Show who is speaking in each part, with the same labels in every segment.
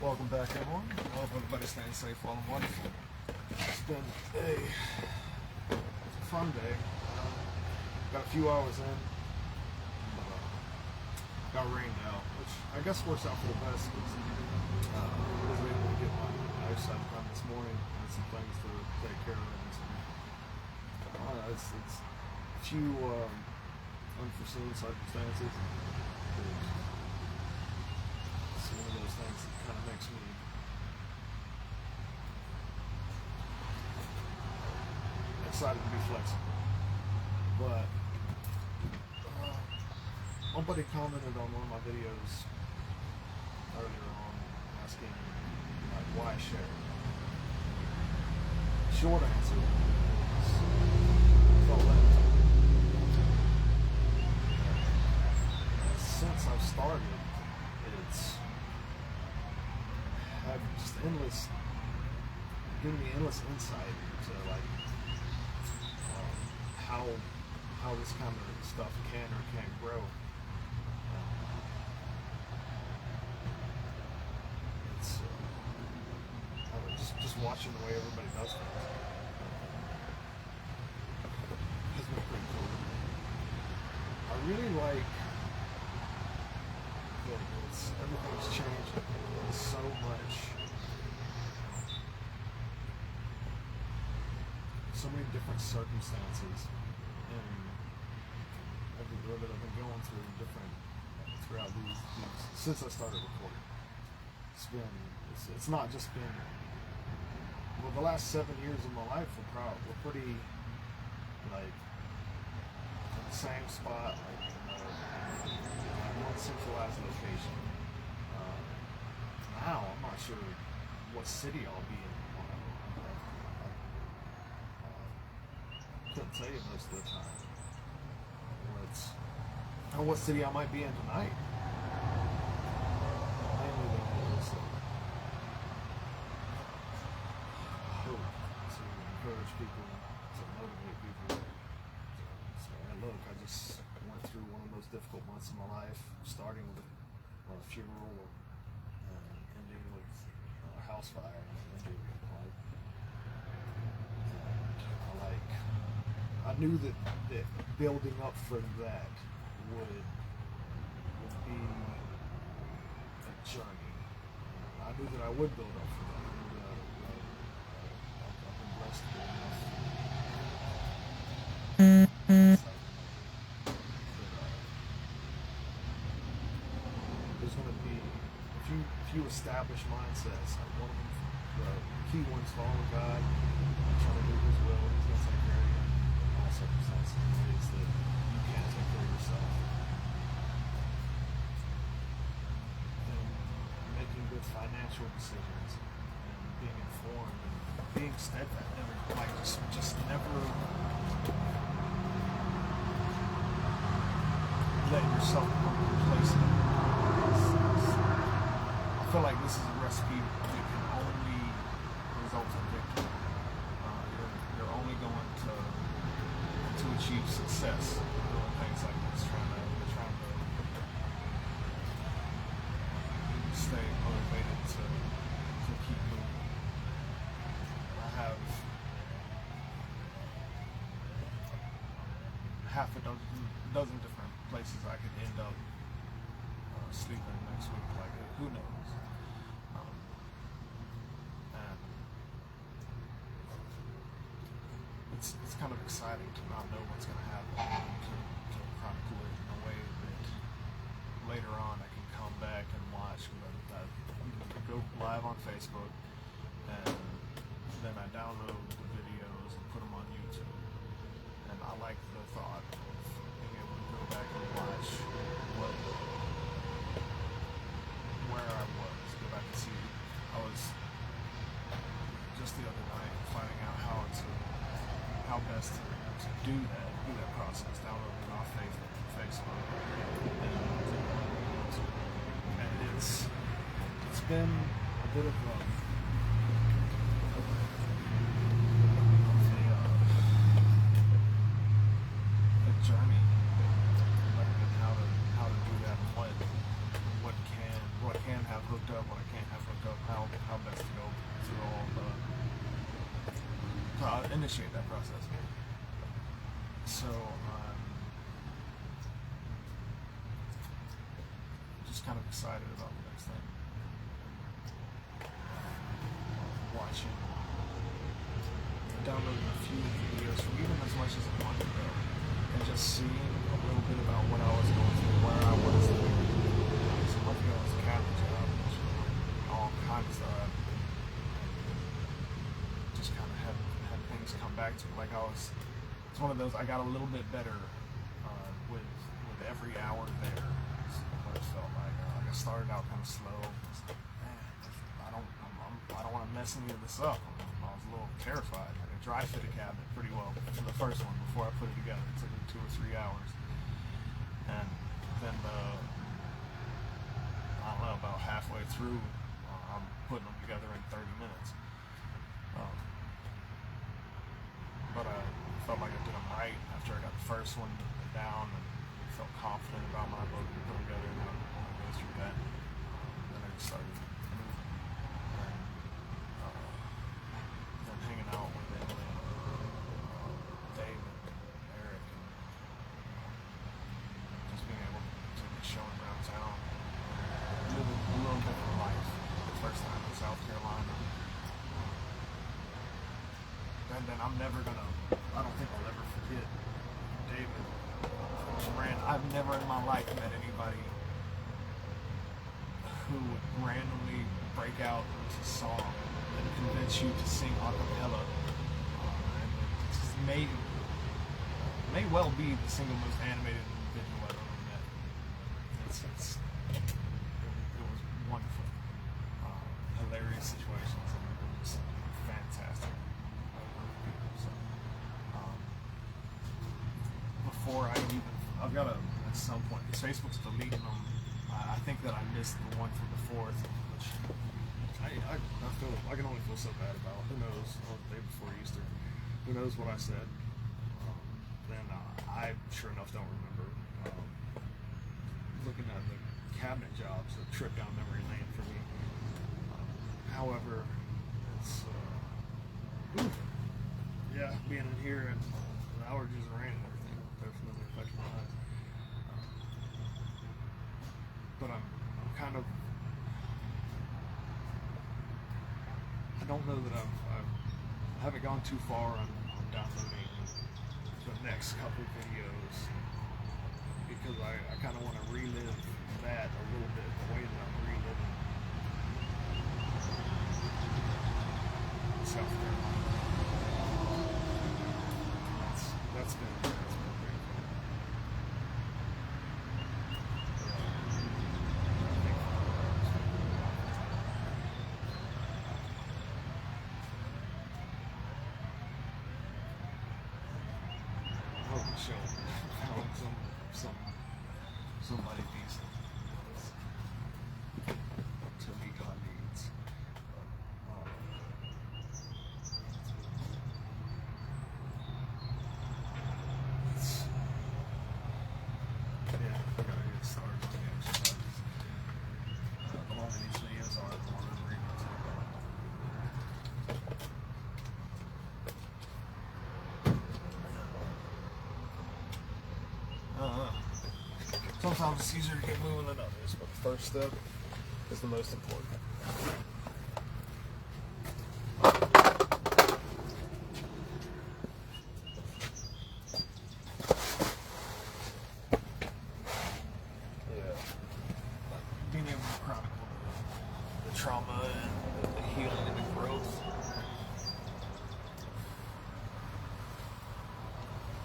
Speaker 1: Welcome back, everyone. I hope everybody's staying safe, well, and wonderful. It's been a fun day. Got a few hours in. Got rained out, which I guess works out for the best because I was able to get my eyesight done this morning. Had some things to take care of. And some, it's a few unforeseen circumstances. It's one of those things that kind of makes me excited to be flexible. But somebody commented on one of my videos earlier on asking like why share. Short answer is felt that since I've started, it's had just endless, giving me endless insight into like how this kind of stuff can or can't grow. It's just watching the way everybody does things has been pretty cool. I really like that everything's changed so much. So many different circumstances and every little bit I've been going through throughout these since I started recording. It's not just been, well, the last 7 years of my life were pretty like in the same spot, like in one centralized location. Now I'm not sure what city I'll be in. Couldn't tell you most of the time. Or what city I might be in tonight. Mainly though is hope to encourage people, to motivate people. So, hey, look, I just went through one of the most difficult months of my life, starting with a funeral and ending with a house fire and ending with like. I knew that building up for that would be a journey. I knew that I would build up for that. I've been blessed to be enough. There's going to be a few established mindsets. Like one of them, the key ones, following God, trying to do His will. He's going to take care of you. Circumstances in ways that you can't take care of yourself. And making good financial decisions and being informed and being steadfast, just never letting yourself become complacent. I feel like this is a recipe that can only result in victory. You're only going to achieve success doing things like this, trying to stay motivated to keep moving. I have half a dozen different places I could end up sleeping next week. Like, who knows? And it's kind of exciting to not know what's going to happen, to chronicle it in a way that later on I can come back and watch. I go live on Facebook, and then I download the videos and put them on YouTube. And I like the thought of being able to go back and watch where I was, go back and see. I was just the other night finding out how best to do that process, downloading it off Facebook, and it's been a bit of a journey, learning how to do that, and what can have hooked up, what I can't have hooked up, how best to go through all the to initiate that process. So just kind of excited about the next thing. Watching, downloading a few videos from even as much as a month ago, and just seeing a little bit about what I was going through, where I was there. So a month ago was a cabinet job, all kinds of stuff. Just kind of had things come back to me. Like it's one of those, I got a little bit better with every hour there. That's what it felt like. I started out kind of slow. I don't want to mess any of this up. I was a little terrified. I dry fit a cabinet pretty well for the first one before I put it together. It took me 2 or 3 hours, and then I don't know, about halfway through, I'm putting them together in 30 minutes. But I felt like I did them right after I got the first one down, and felt confident about my ability to put them together. And then when I go through that, then I just started moving and then hanging out with Emily and David and Eric, and just being able to show them around town, living a little different life. The first time in South Carolina. And then I'm never gonna, I don't think I'll ever forget David Moran. I've never in my life met anybody who would randomly break out into song and convince you to sing a cappella. And it just may well be the single most animated individual I've ever met. It was wonderful. Hilarious situations, and it was fantastic. Before I've got to, at some point, because Facebook's deleting them. I think that I missed the one from the 4th, which I can only feel so bad about. Who knows? Oh, the day before Easter, who knows what I said? Then I sure enough don't remember. Looking at the cabinet jobs, a trip down memory lane for me. However, it's being in here and the allergies and rain and everything definitely affecting my eyes. But I'm kind of, I don't know that I haven't gone too far on downloading the next couple videos, because I kind of want to relive that a little bit, the way that I'm reliving South Carolina. That's been great. I hope the show found somebody decent to meet my needs. Yeah, I gotta get started on the exercises. The longer these videos are, the more I'm reading sometimes it's easier to get moving than others, but the first step is the most important. Being able to chronicle the trauma and the healing and the growth.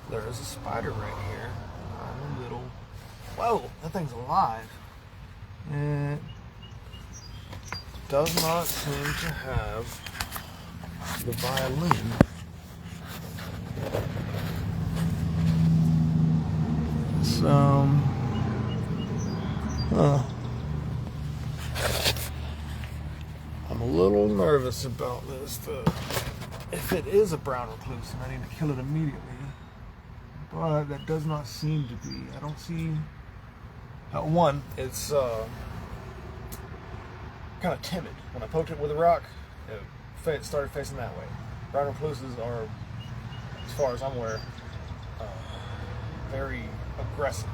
Speaker 1: There is a spider right here. I'm a little. Whoa, that thing's alive. It does not seem to have the violin. So, I'm a little nervous about this. If it is a brown recluse, and I need to kill it immediately. But that does not seem to be. I don't see. One, it's kind of timid. When I poked it with a rock, it started facing that way. Brown recluses are, as far as I'm aware, very aggressive.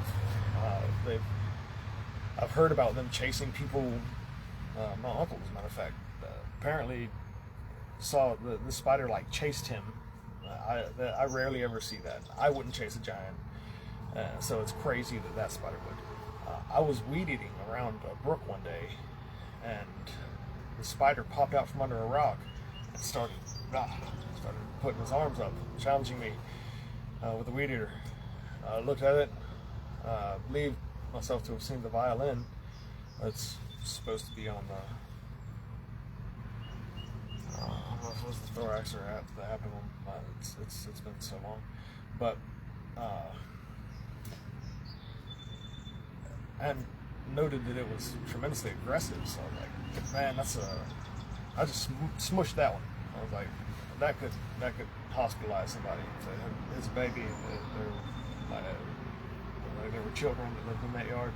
Speaker 1: I've heard about them chasing people. My uncle, as a matter of fact, apparently saw the spider like chased him. I rarely ever see that. I wouldn't chase a giant, so it's crazy that spider would. I was weed eating around a brook one day, and the spider popped out from under a rock and started putting his arms up, challenging me with the weed eater. I looked at it, believed myself to have seen the violin. It's supposed to be on the I don't know if it was the thorax or the abdomen. It's been so long, but and noted that it was tremendously aggressive. So I was like, man, I just smushed that one. I was like, that could hospitalize somebody. It's a baby. There were children that lived in that yard.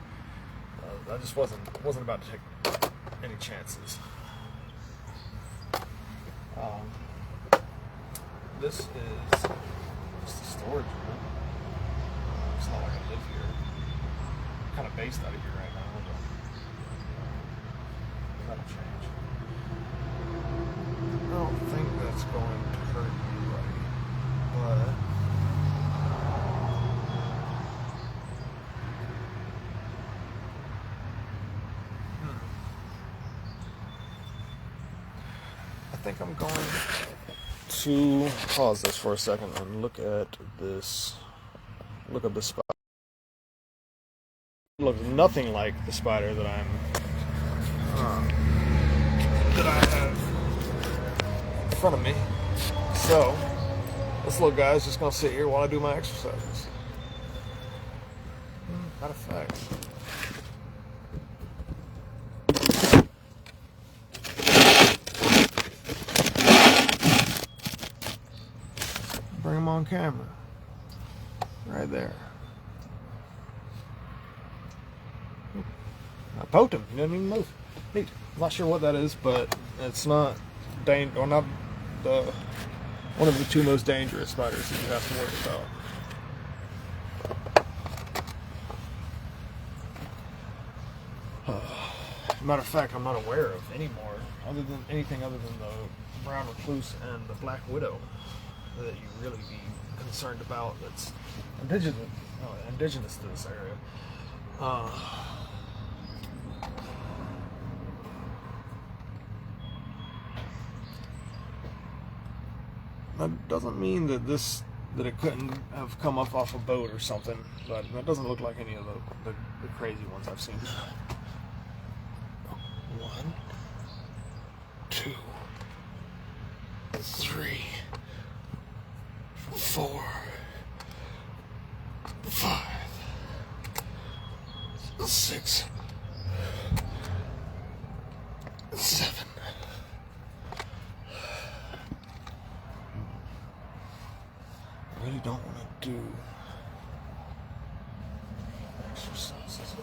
Speaker 1: I just wasn't about to take any chances. This is just a storage room. It's not like I live here. I'm kind of based out of here right now, but that'll change. I don't think that's going to hurt anybody, but I think I'm going to pause this for a second and look at this. Look at the spider. It looks nothing like the spider that I have in front of me. So this little guy's just gonna sit here while I do my exercises. Matter of fact. Bring him on camera. Right there. I poked him. He didn't even move. Neat. I'm not sure what that is, but it's not not one of the two most dangerous spiders that you have to worry about. Matter of fact, I'm not aware of any more anything other than the brown recluse and the black widow that you really be concerned about. That's indigenous to this area. That doesn't mean that it couldn't have come up off a boat or something, but that doesn't look like any of the crazy ones I've seen. 1, 2, 3, 4, 5, 6, 7. I really don't want to do exercises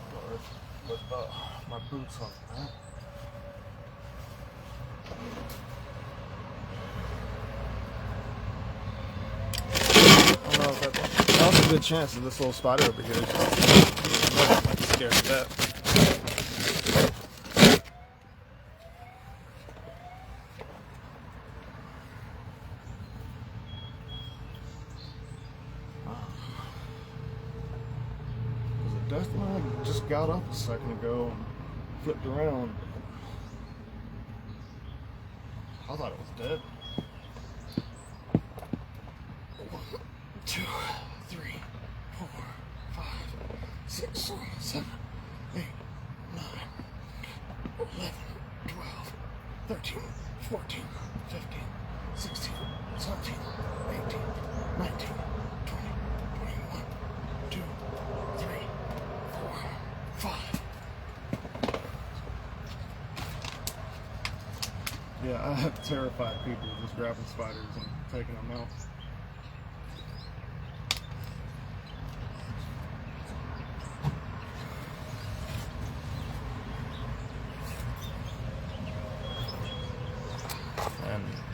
Speaker 1: with my boots on, right? I don't know if that's a good chance that this little spider over here is scared of that. Definitely just got up a second ago and flipped around. I thought it was dead. 1, 2, 3, 4, 5, 6, 7, 8, 9, 11, 12, 13, 14, 15, 16, 17, 18, 19, 20, 21, 2, 3, 4, 5. Yeah, I have terrified people just grabbing spiders and taking them out.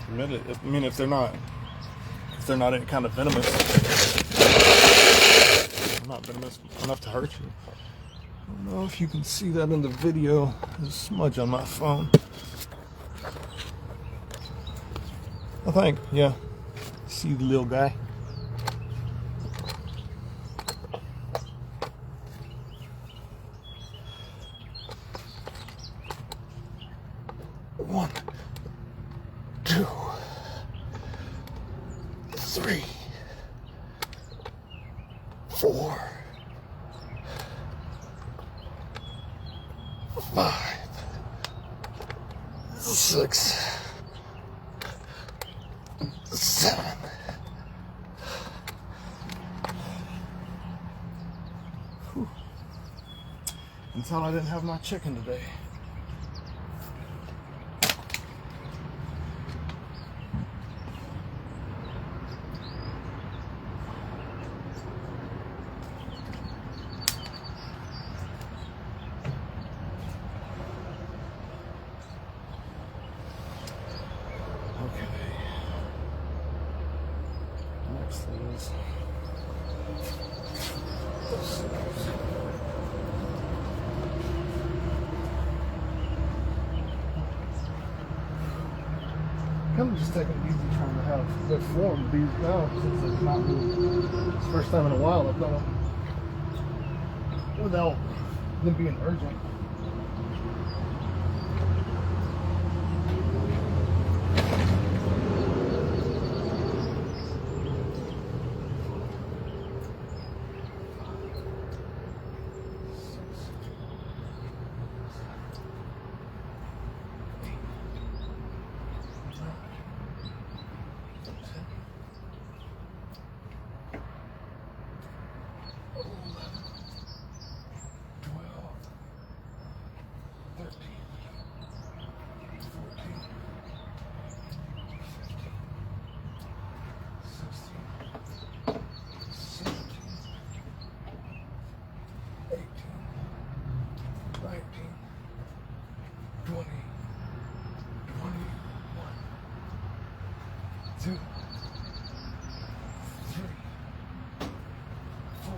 Speaker 1: admit it. I mean, if they're not any kind of venomous, not venomous enough to hurt you. I don't know if you can see that in the video. There's a smudge on my phone. I think, yeah. See the little guy? One, two, three, 4, 5, 6, 7. Whew. Until I didn't have my chicken today. Kind of just taking it easy, trying to have good form these now, since it's not really, it's the first time in a while I've done it without them being urgent. Two, 3, 4,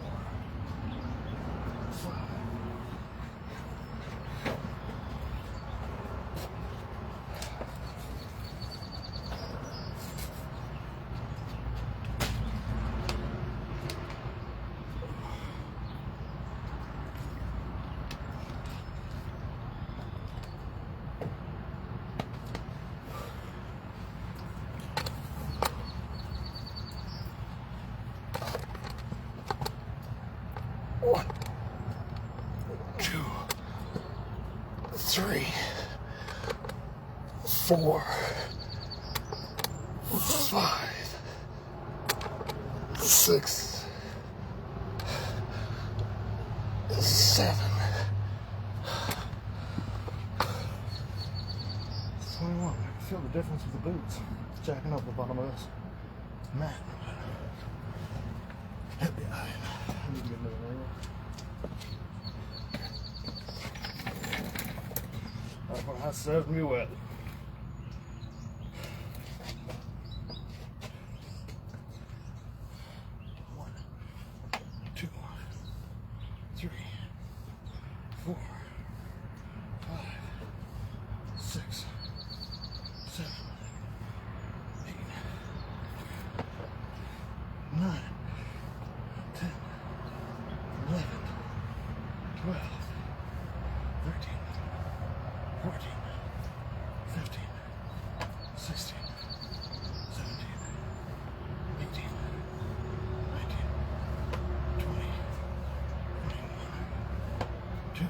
Speaker 1: 5. One, 2, 3, 4, 5, 6, 7. 21. I can feel the difference with the boots. Jacking up the bottom of this. Man. Heavy eye. I need to get another ring. That's what I served me wet. One, 2, 3, 4, 5, 6, 7, 8, 9, 10, 11, 12, 13, 14, 15, 16, 17, 18, 19, 20, 21, 2,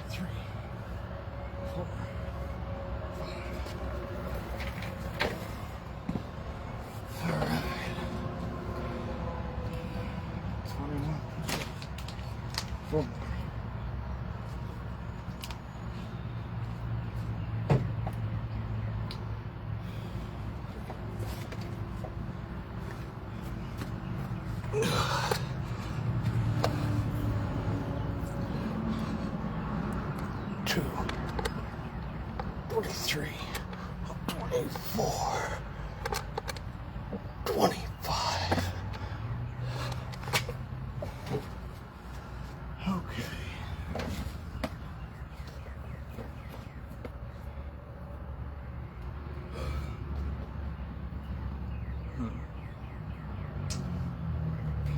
Speaker 1: 3, 4, 5. All right. 21. 4 more. Two, 43, 24, 24, 25. Okay.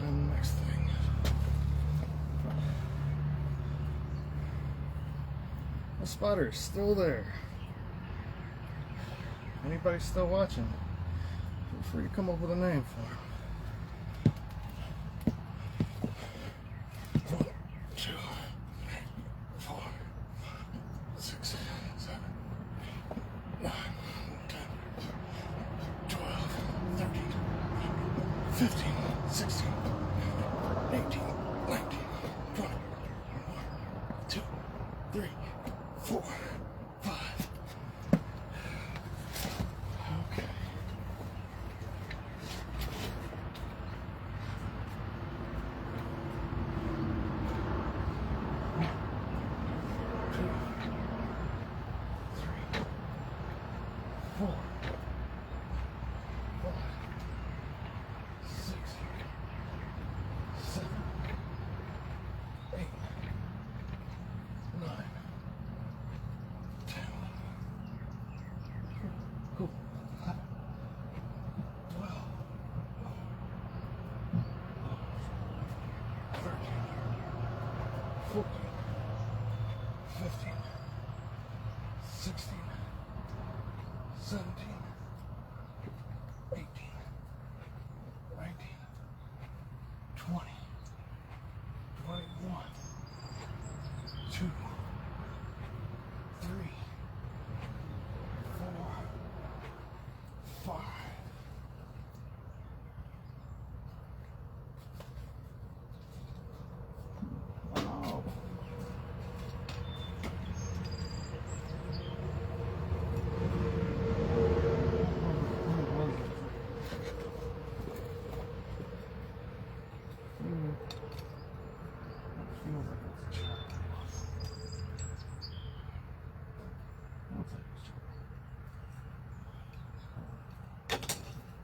Speaker 1: And next thing. The spotter is still there. Anybody still watching? Feel free to come up with a name for him. 1, 2, 4, 6, 7, 9, 10, 12, 13, 15, 16, 18, 19, 20, 1, 2, 3, 4, 5. Okay. Four, five, 6, 7, 8, 9, 10, 12, 13, 14, 15, 16, 17, 18, 19, 20, 21, 2, 3, 4, 5. Oh.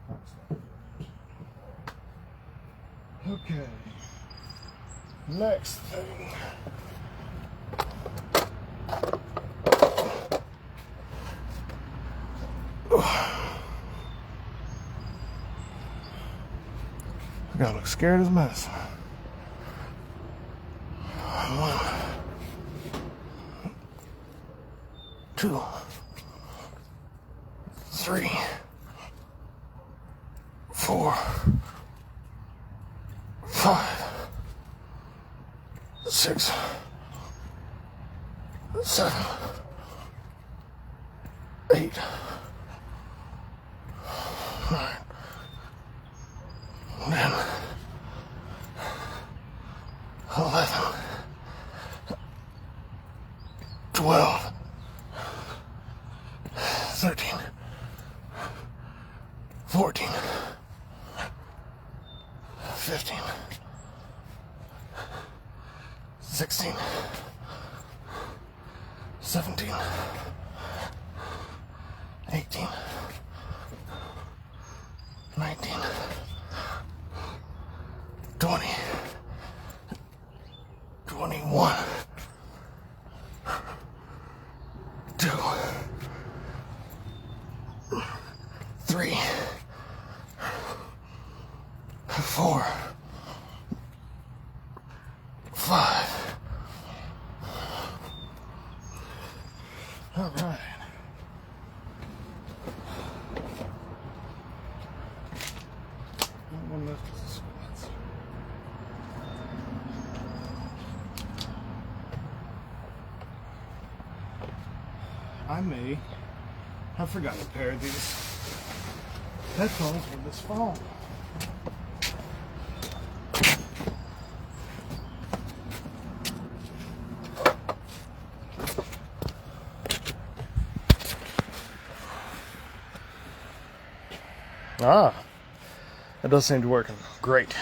Speaker 1: Okay. Next thing. I gotta look scared as a mess. 1, 2, 3, 4, 5, 6, 7, 8, 9, 10, 11, 12, 13, 14, 15, 16, 17, 18, 19, 20, 21, 2, 3, 4, 5. All right. One left is the squats. I may have forgotten a pair of these headphones with this phone. Ah, that does seem to be working. Great.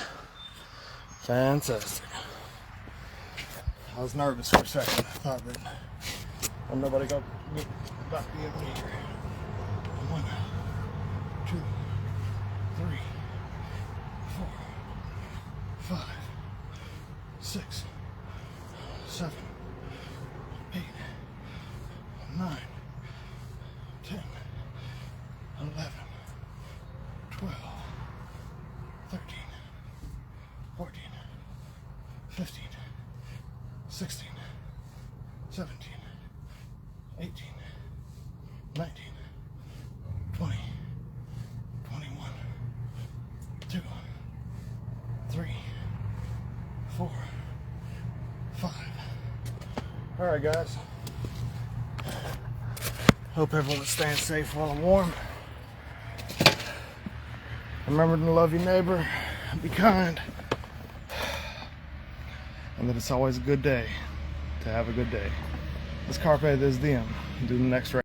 Speaker 1: Fantastic. I was nervous for a second. I thought that nobody got me in here. 1, 2, 3, 4, 5, 6, 7, 8, 9, 10, 11, 12, 13, 14, 15, 16, 17, 18, 19, 20, 21, 2, 3, 4, 5. All right, guys. Hope everyone's staying safe while I'm warm. Remember to love your neighbor, be kind, and that it's always a good day to have a good day. Let's carpe this diem. Do the next round.